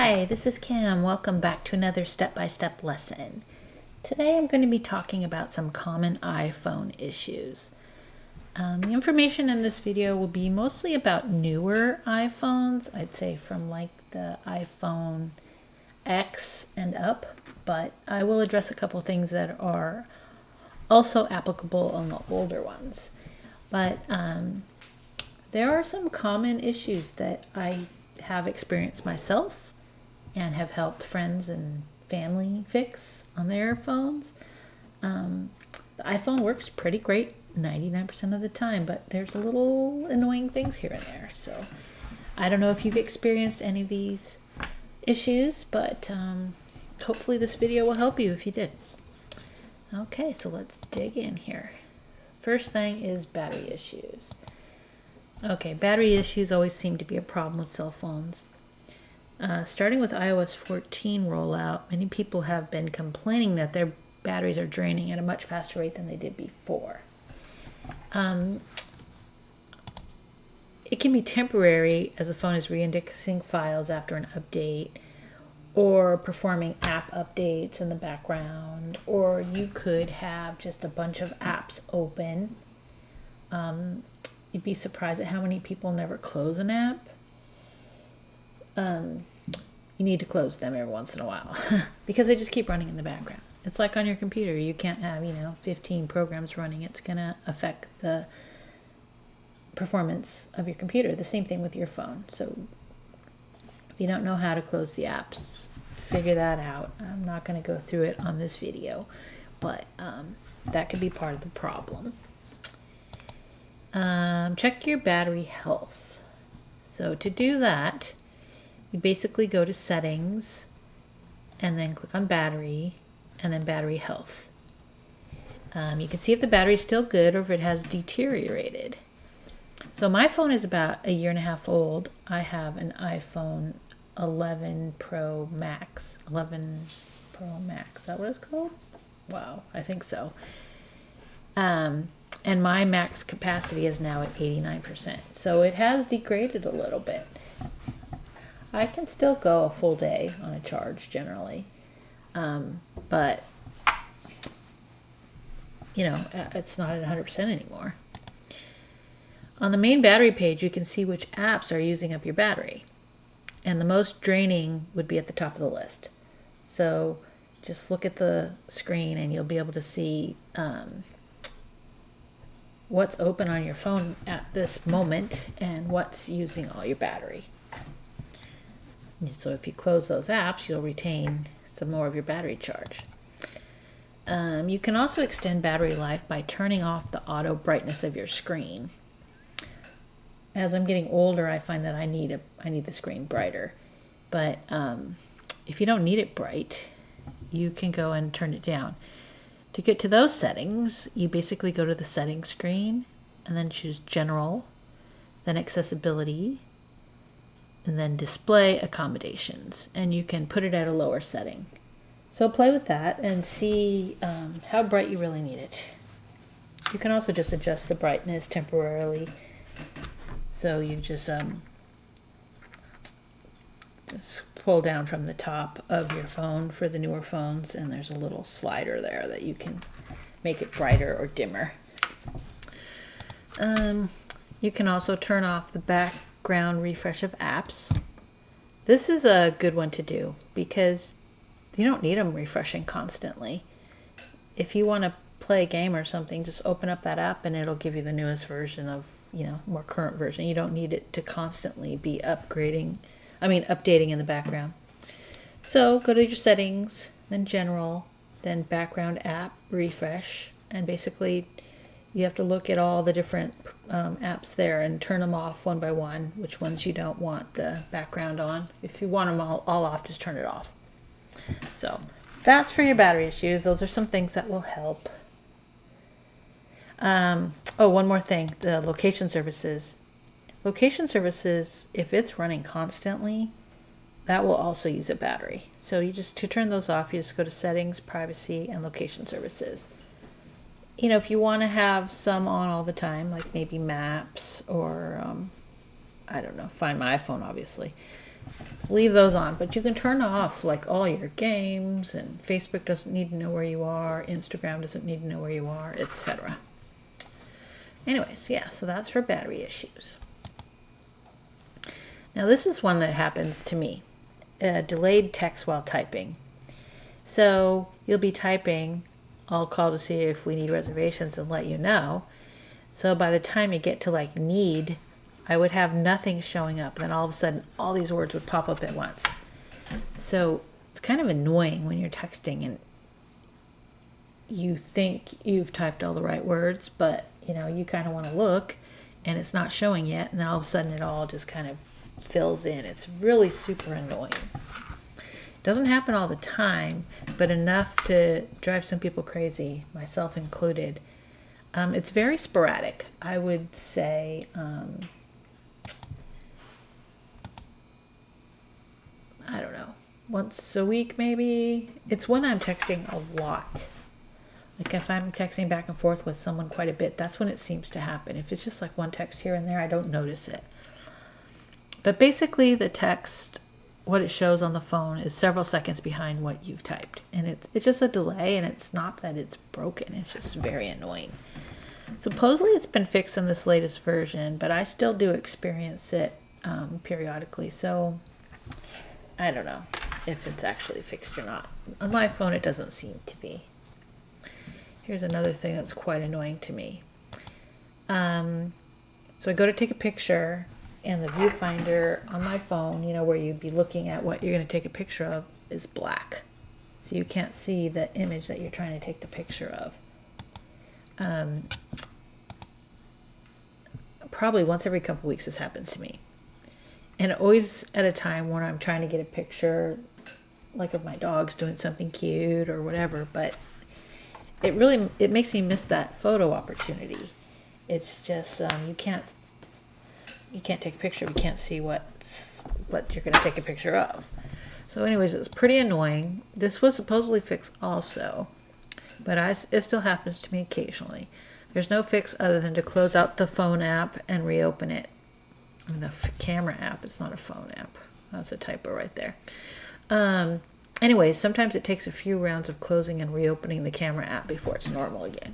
Hi, this is Kim. Welcome back to another step-by-step lesson. Today I'm going to be talking about some common iPhone issues. The information in this video will be mostly about newer iPhones, I'd say from like the iPhone X and up, but I will address a couple things that are also applicable on the older ones. But there are some common issues that I have experienced myself and have helped friends and family fix on their phones. The iPhone works pretty great 99% of the time, but there's a little annoying things here and there. So I don't know if you've experienced any of these issues, but hopefully this video will help you if you did. Okay, so let's dig in here. First thing is battery issues. Okay, battery issues always seem to be a problem with cell phones. Starting with iOS 14 rollout, many people have been complaining that their batteries are draining at a much faster rate than they did before. It can be temporary as the phone is reindexing files after an update, or performing app updates in the background, or you could have just a bunch of apps open. You'd be surprised at how many people never close an app. You need to close them every once in a while because they just keep running in the background. It's like on your computer. You can't have, 15 programs running. It's going to affect the performance of your computer. The same thing with your phone. So if you don't know how to close the apps, figure that out. I'm not going to go through it on this video, but that could be part of the problem. Check your battery health. So to do that, you basically go to settings and then click on battery and then battery health. You can see if the battery is still good or if it has deteriorated. So my phone is about a year and a half old. I have an iPhone 11 Pro Max. 11 Pro Max, is that what it's called? Wow, I think so. And my max capacity is now at 89%. So it has degraded a little bit. I can still go a full day on a charge generally. But, it's not at 100% anymore. On the main battery page, you can see which apps are using up your battery. And the most draining would be at the top of the list. So just look at the screen and you'll be able to see what's open on your phone at this moment and what's using all your battery. So if you close those apps, you'll retain some more of your battery charge. You can also extend battery life by turning off the auto brightness of your screen. As I'm getting older, I find that I need the screen brighter. But if you don't need it bright, you can go and turn it down. To get to those settings, you basically go to the settings screen and then choose General, then Accessibility, and then Display Accommodations. And you can put it at a lower setting. So play with that and see how bright you really need it. You can also just adjust the brightness temporarily. So you just pull down from the top of your phone for the newer phones, and there's a little slider there that you can make it brighter or dimmer. You can also turn off the background refresh of apps. This is a good one to do because you don't need them refreshing constantly. If you want to play a game or something, just open up that app and it'll give you the newest version of, more current version. You don't need it to constantly be updating in the background. So go to your settings, then General, then Background App Refresh, and basically you have to look at all the different apps there and turn them off one by one, which ones you don't want the background on. If you want them all off, just turn it off. So that's for your battery issues. Those are some things that will help. One more thing, the location services. Location services, if it's running constantly, that will also use a battery. So to turn those off, you just go to Settings, Privacy, and Location Services. If you want to have some on all the time, like maybe Maps or, Find My iPhone, obviously. leave those on. But you can turn off like all your games, and Facebook doesn't need to know where you are, Instagram doesn't need to know where you are, etc. Anyways, yeah, so that's for battery issues. Now this is one that happens to me. Delayed text while typing. So you'll be typing, I'll call to see if we need reservations and let you know. So by the time you get to like need, I would have nothing showing up. Then all of a sudden, all these words would pop up at once. So it's kind of annoying when you're texting and you think you've typed all the right words, but you know, you kind of want to look and it's not showing yet. And then all of a sudden it all just kind of fills in. It's really super annoying. It doesn't happen all the time, but enough to drive some people crazy, myself included. It's very sporadic. I would say, I don't know, once a week maybe. It's when I'm texting a lot. Like if I'm texting back and forth with someone quite a bit, that's when it seems to happen. If it's just like one text here and there, I don't notice it. But basically the text, what it shows on the phone is several seconds behind what you've typed. And it's just a delay, and it's not that it's broken. It's just very annoying. Supposedly it's been fixed in this latest version, but I still do experience it periodically. So I don't know if it's actually fixed or not. On my phone, it doesn't seem to be. Here's another thing that's quite annoying to me. So I go to take a picture, and the viewfinder on my phone, you know, where you'd be looking at what you're going to take a picture of, is black. So you can't see the image that you're trying to take the picture of. Probably once every couple weeks this happens to me. And always at a time when I'm trying to get a picture, like of my dogs doing something cute or whatever, but it makes me miss that photo opportunity. It's just you can't take a picture if you can't see what you're going to take a picture of. So anyways, it's pretty annoying. This was supposedly fixed also, but it still happens to me occasionally. There's no fix other than to close out the phone app and reopen it. I mean, the camera app, it's not a phone app. That's a typo right there. Anyways, sometimes it takes a few rounds of closing and reopening the camera app before it's normal again.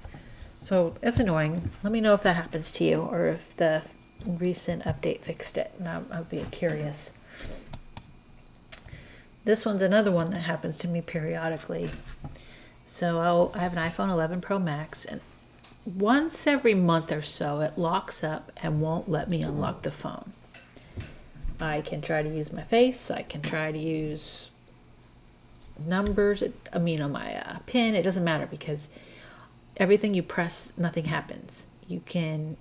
So it's annoying. Let me know if that happens to you, or if the recent update fixed it. Now I'll be curious. This one's another one that happens to me periodically. So I have an iPhone 11 Pro Max, and once every month or so it locks up and won't let me unlock the phone. I can try to use my face. I can try to use numbers. On my pin. It doesn't matter, because everything you press, nothing happens. You can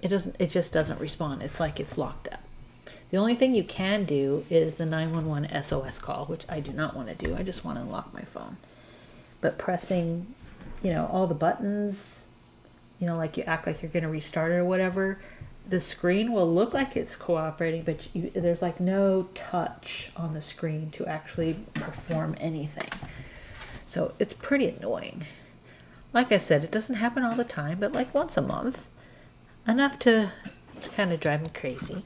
it just doesn't respond. It's like it's locked up. The only thing you can do is the 911 SOS call, which I do not want to do. I just want to unlock my phone. But pressing, all the buttons, like you act like you're going to restart it or whatever, the screen will look like it's cooperating, but there's like no touch on the screen to actually perform anything. So it's pretty annoying. Like I said, it doesn't happen all the time, but like once a month, enough to kind of drive me crazy.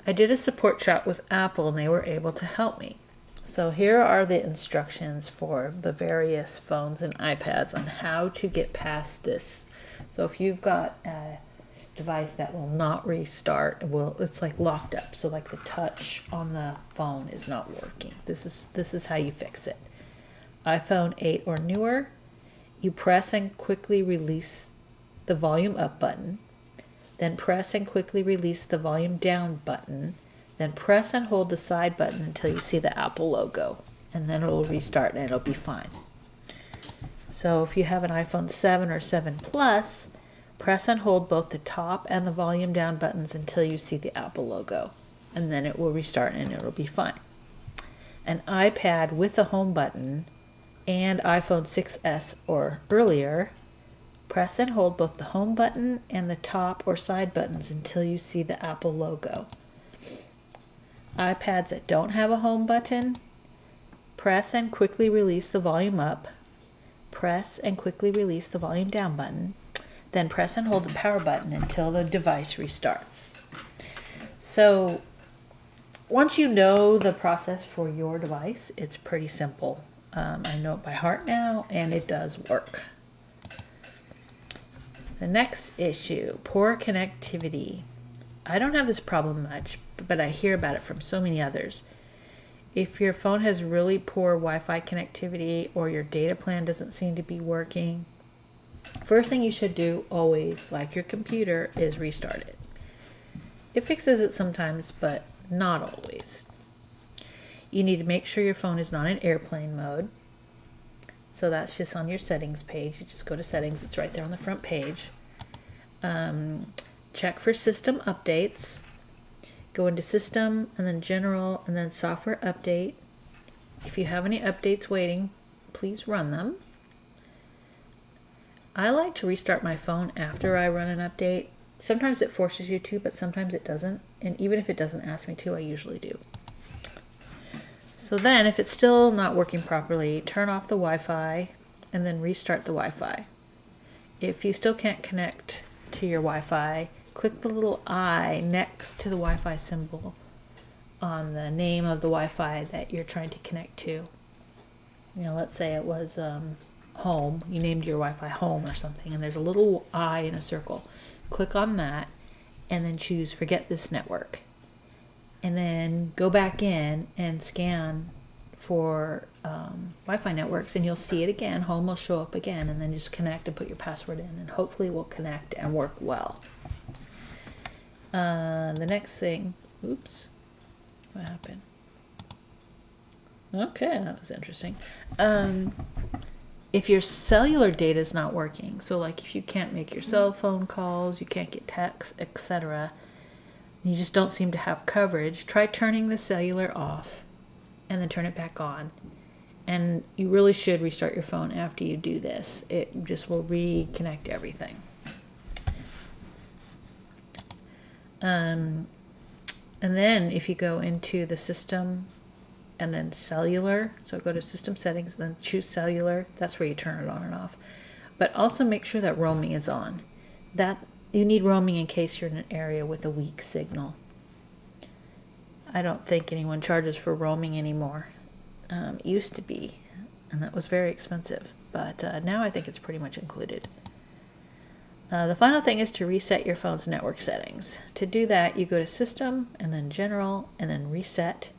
I did a support chat with Apple, and they were able to help me. So here are the instructions for the various phones and iPads on how to get past this. So if you've got a device that will not restart, it's like locked up. So like the touch on the phone is not working. This is how you fix it. iPhone 8 or newer, you press and quickly release the volume up button. Then press and quickly release the volume down button. Then press and hold the side button until you see the Apple logo. And then it'll restart and it'll be fine. So if you have an iPhone 7 or 7 Plus, press and hold both the top and the volume down buttons until you see the Apple logo. And then it will restart and it'll be fine. An iPad with the home button and iPhone 6s or earlier, press and hold both the home button and the top or side buttons until you see the Apple logo. iPads that don't have a home button, press and quickly release the volume up, press and quickly release the volume down button, then press and hold the power button until the device restarts. So once you know the process for your device, it's pretty simple. I know it by heart now, and it does work. The next issue, poor connectivity. I don't have this problem much, but I hear about it from so many others. If your phone has really poor Wi-Fi connectivity or your data plan doesn't seem to be working, first thing you should do always, like your computer, is restart it. It fixes it sometimes, but not always. You need to make sure your phone is not in airplane mode. So that's just on your settings page. You just go to settings. It's right there on the front page. Check for system updates. Go into system and then general and then software update. If you have any updates waiting, please run them. I like to restart my phone after I run an update. Sometimes it forces you to, but sometimes it doesn't. And even if it doesn't ask me to, I usually do. So then, if it's still not working properly, turn off the Wi-Fi and then restart the Wi-Fi. If you still can't connect to your Wi-Fi, click the little I next to the Wi-Fi symbol on the name of the Wi-Fi that you're trying to connect to. You know, let's say it was home. You named your Wi-Fi home or something, and there's a little I in a circle. Click on that and then choose forget this network. And then go back in and scan for Wi-Fi networks, and you'll see it again. Home will show up again, and then just connect and put your password in, and hopefully it will connect and work well. The next thing, oops, what happened? Okay, that was interesting. If your cellular data is not working, so like if you can't make your cell phone calls, you can't get texts, etc., you just don't seem to have coverage, try turning the cellular off and then turn it back on. And you really should restart your phone after you do this. It just will reconnect everything. And then if you go into the system and then cellular, so go to system settings, then choose cellular, that's where you turn it on and off. But also make sure that roaming is on. You need roaming in case you're in an area with a weak signal. I don't think anyone charges for roaming anymore. It used to be, and that was very expensive. But now I think it's pretty much included. The final thing is to reset your phone's network settings. To do that, you go to System, and then General, and then Reset,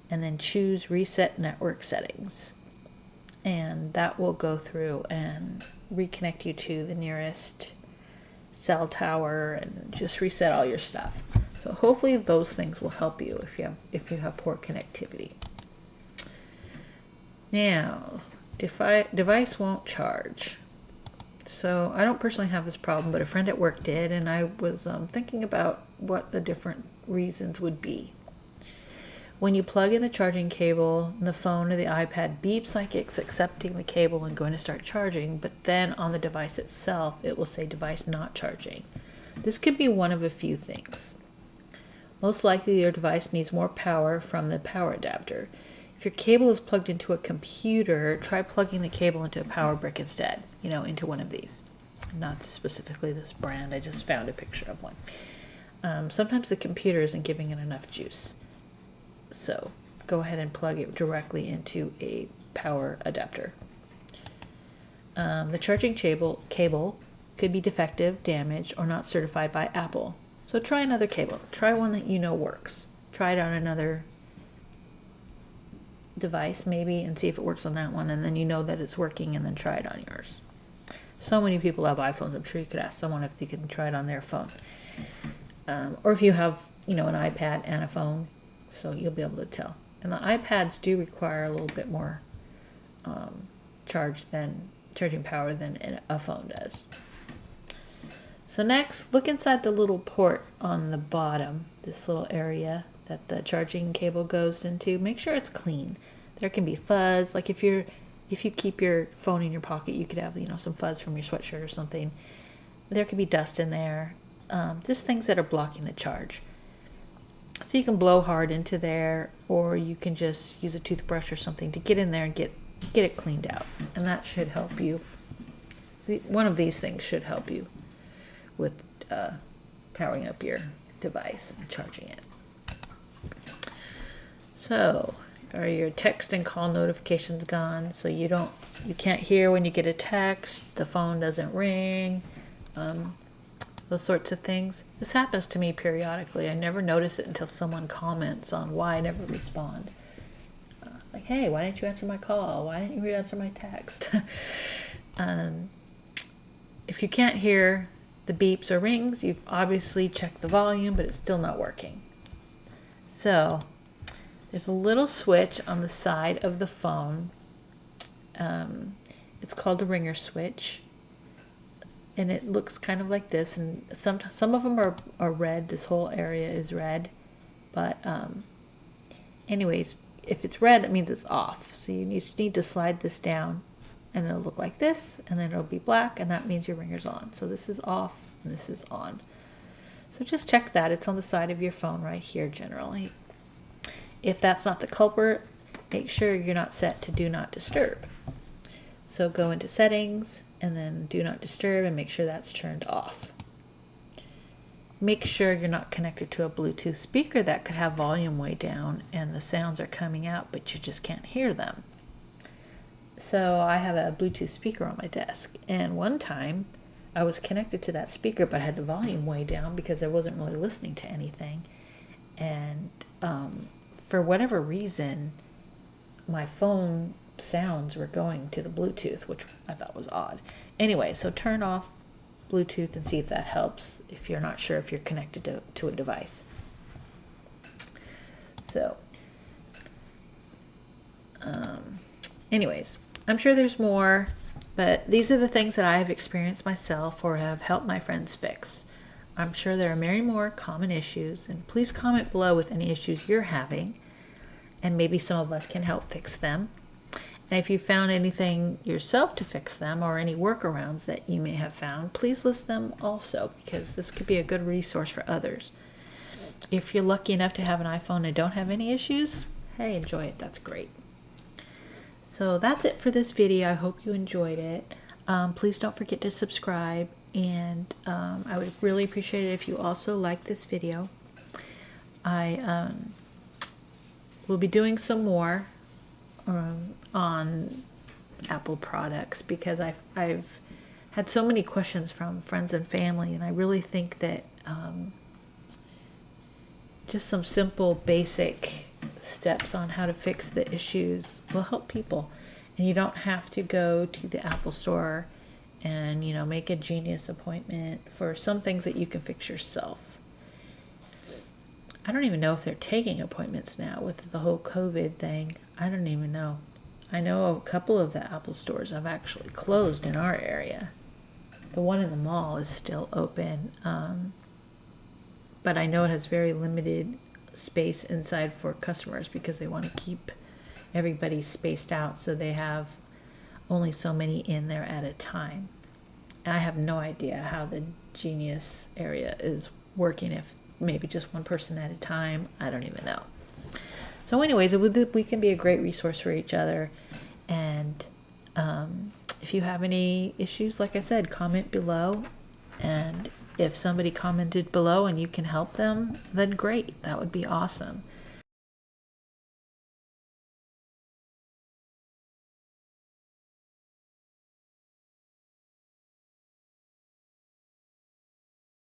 and then choose Reset Network Settings. And that will go through and reconnect you to the nearest cell tower and just reset all your stuff. So hopefully those things will help you if you have poor connectivity. Now, device won't charge. So I don't personally have this problem, but a friend at work did, and I was thinking about what the different reasons would be. When you plug in the charging cable, the phone or the iPad beeps like it's accepting the cable and going to start charging, but then on the device itself, it will say device not charging. This could be one of a few things. Most likely your device needs more power from the power adapter. If your cable is plugged into a computer, try plugging the cable into a power brick instead, into one of these. Not specifically this brand, I just found a picture of one. Sometimes the computer isn't giving it enough juice. So go ahead and plug it directly into a power adapter. The charging cable could be defective, damaged, or not certified by Apple. So try another cable. Try one that you know works. Try it on another device maybe and see if it works on that one, and then you know that it's working, and then try it on yours. So many people have iPhones. I'm sure you could ask someone if you can try it on their phone. Or if you have, an iPad and a phone, so you'll be able to tell. And the iPads do require a little bit more charging power than a phone does. So next, look inside the little port on the bottom, this little area that the charging cable goes into. Make sure it's clean. There can be fuzz. Like if you keep your phone in your pocket, you could have some fuzz from your sweatshirt or something. There could be dust in there. Just things that are blocking the charge. So you can blow hard into there, or you can just use a toothbrush or something to get in there and get it cleaned out. And that should help you. One of these things should help you with powering up your device and charging it. So, are your text and call notifications gone? So you can't hear when you get a text, the phone doesn't ring, those sorts of things. This happens to me periodically. I never notice it until someone comments on why I never respond. Like, hey, why didn't you answer my call? Why didn't you answer my text? If you can't hear the beeps or rings, you've obviously checked the volume, but it's still not working. So there's a little switch on the side of the phone. It's called a ringer switch, and it looks kind of like this. And some of them are red. This whole area is red, but anyways, if it's red, it means it's off. So you need to slide this down, and it'll look like this, and then it'll be black, and that means your ringer's on. So this is off, and this is on. So just check that. It's on the side of your phone right here generally. If that's not the culprit, make sure you're not set to do not disturb. So go into settings and then do not disturb and make sure that's turned off. Make sure you're not connected to a Bluetooth speaker that could have volume way down and the sounds are coming out, but you just can't hear them. So I have a Bluetooth speaker on my desk, and one time I was connected to that speaker, but I had the volume way down because I wasn't really listening to anything. And for whatever reason, my phone sounds were going to the Bluetooth, which I thought was odd. Anyway, so turn off Bluetooth and see if that helps if you're not sure if you're connected to a device. So, anyways, I'm sure there's more, but these are the things that I have experienced myself or have helped my friends fix. I'm sure there are many more common issues, and please comment below with any issues you're having, and maybe some of us can help fix them. And if you found anything yourself to fix them or any workarounds that you may have found, please list them also, because this could be a good resource for others. If you're lucky enough to have an iPhone and don't have any issues, hey, enjoy it. That's great. So that's it for this video. I hope you enjoyed it. Please don't forget to subscribe, and I would really appreciate it if you also like this video. I will be doing some more on Apple products because I've had so many questions from friends and family, and I really think that just some simple basic steps on how to fix the issues will help people. And you don't have to go to the Apple store and make a genius appointment for some things that you can fix yourself. I don't even know if they're taking appointments now with the whole COVID thing. I don't even know. I know a couple of the Apple stores have actually closed in our area. The one in the mall is still open, but I know it has very limited space inside for customers because they want to keep everybody spaced out, so they have only so many in there at a time. I have no idea how the Genius area is working, if maybe just one person at a time. I don't even know. So anyways, we can be a great resource for each other. And if you have any issues, like I said, comment below. And if somebody commented below and you can help them, then great. That would be awesome.